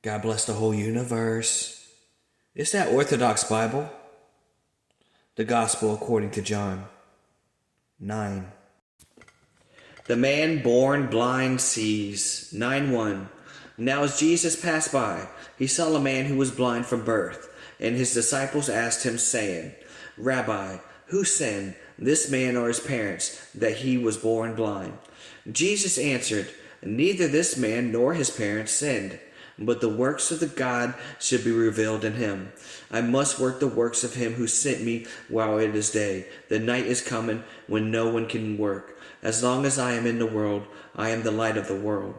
God bless the whole universe. It's that Orthodox Bible, the Gospel according to John 9. The man born blind sees. 9:1. Now as Jesus passed by, he saw a man who was blind from birth, and his disciples asked him, saying, Rabbi, who sinned, this man or his parents, that he was born blind? Jesus answered, Neither this man nor his parents sinned, but the works of the God should be revealed in him. I must work the works of him who sent me while it is day. The night is coming when no one can work. As long as I am in the world, I am the light of the world.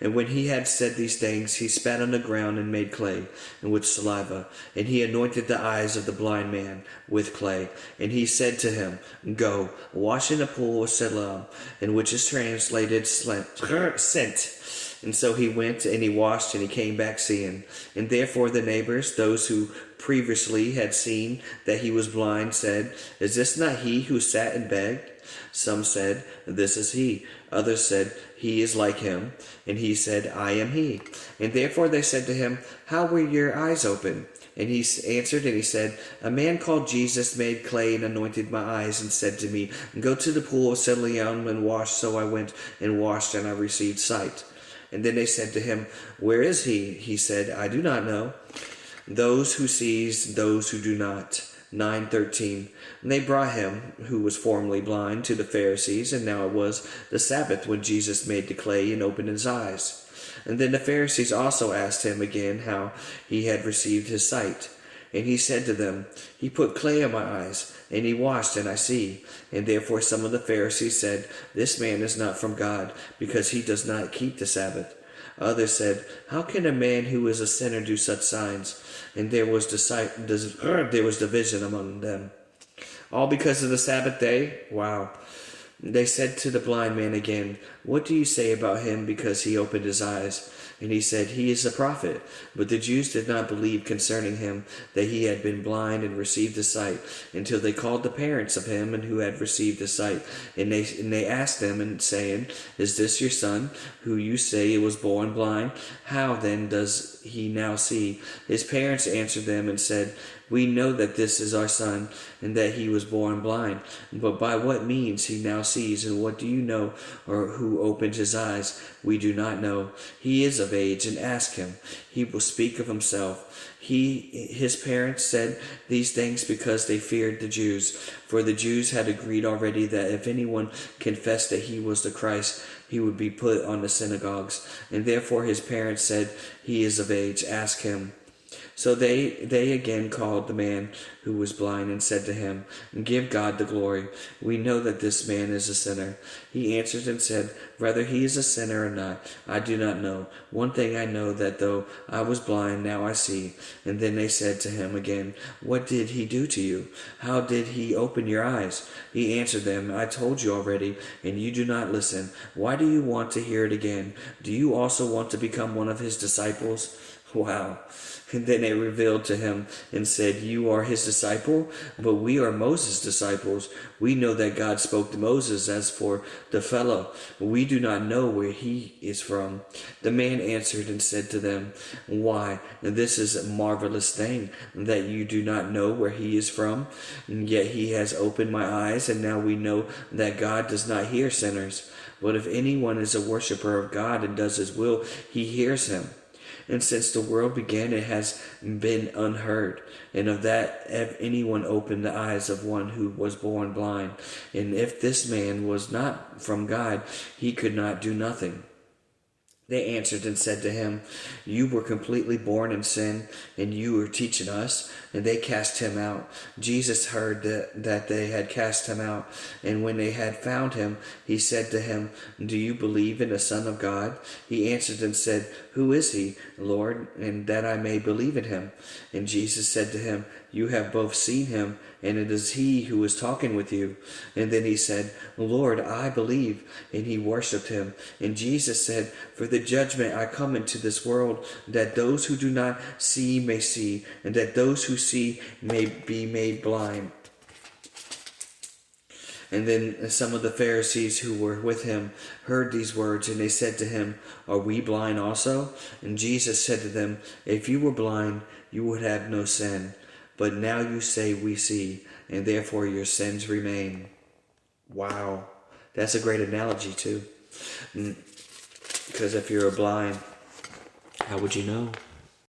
And when he had said these things, he spat on the ground and made clay, and with saliva, and he anointed the eyes of the blind man with clay. And he said to him, Go, wash in the pool of Siloam, and which is translated sent. And so he went, and he washed, and he came back seeing. And therefore the neighbors, those who previously had seen that he was blind, said, Is this not he who sat and begged? Some said, This is he. Others said, He is like him. And he said, I am he. And therefore they said to him, How were your eyes opened? And he answered and he said, A man called Jesus made clay and anointed my eyes and said to me, Go to the pool of Siloam and wash. So I went and washed, and I received sight. And then they said to him, Where is he? He said, I do not know. Those who sees, those who do not. 9:13. And they brought him, who was formerly blind, to the Pharisees, and now it was the Sabbath when Jesus made the clay and opened his eyes. And then the Pharisees also asked him again how he had received his sight. And he said to them, He put clay on my eyes, and he washed, and I see. And therefore some of the Pharisees said, This man is not from God, because he does not keep the Sabbath. Others said, How can a man who is a sinner do such signs? And there was division among them. All because of the Sabbath day? Wow. They said to the blind man again, What do you say about him because he opened his eyes? And he said, He is a prophet. But the Jews did not believe concerning him that he had been blind and received his sight, until they called the parents of him and who had received his sight. And they asked them, and saying, Is this your son, who you say was born blind? How then does he now see? His parents answered them and said, We know that this is our son, and that he was born blind. But by what means he now sees, and what do you know, or who opened his eyes? We do not know. He is of age, and ask him. He will speak of himself. His parents said these things because they feared the Jews. For the Jews had agreed already that if anyone confessed that he was the Christ, he would be put on the synagogues. And therefore his parents said, He is of age, ask him. So they again called the man who was blind and said to him, Give God the glory. We know that this man is a sinner. He answered and said, Whether he is a sinner or not, I do not know. One thing I know, that though I was blind, now I see. And then they said to him again, What did he do to you? How did he open your eyes? He answered them, I told you already, and you do not listen. Why do you want to hear it again? Do you also want to become one of his disciples? Wow. And then they revealed to him and said, You are his disciple, but we are Moses' disciples. We know that God spoke to Moses. As for the fellow, we do not know where he is from. The man answered and said to them, Why, this is a marvelous thing, that you do not know where he is from. And yet he has opened my eyes, and now we know that God does not hear sinners. But if anyone is a worshiper of God and does his will, he hears him. And since the world began, it has been unheard. And of that, if anyone opened the eyes of one who was born blind. And if this man was not from God, he could not do nothing. They answered and said to him, You were completely born in sin, and you are teaching us. And they cast him out. Jesus heard that they had cast him out. And when they had found him, he said to him, Do you believe in the Son of God? He answered and said, Who is he, Lord, and that I may believe in him? And Jesus said to him, You have both seen him, and it is he who is talking with you. And then he said, Lord, I believe. And he worshipped him. And Jesus said, For the judgment I come into this world, that those who do not see may see, and that those who see may be made blind. And then some of the Pharisees who were with him heard these words, and they said to him, "Are we blind also?" And Jesus said to them, "If you were blind, you would have no sin. But now you say, 'We see,' and therefore your sins remain." Wow. That's a great analogy too. Because if you're blind, how would you know?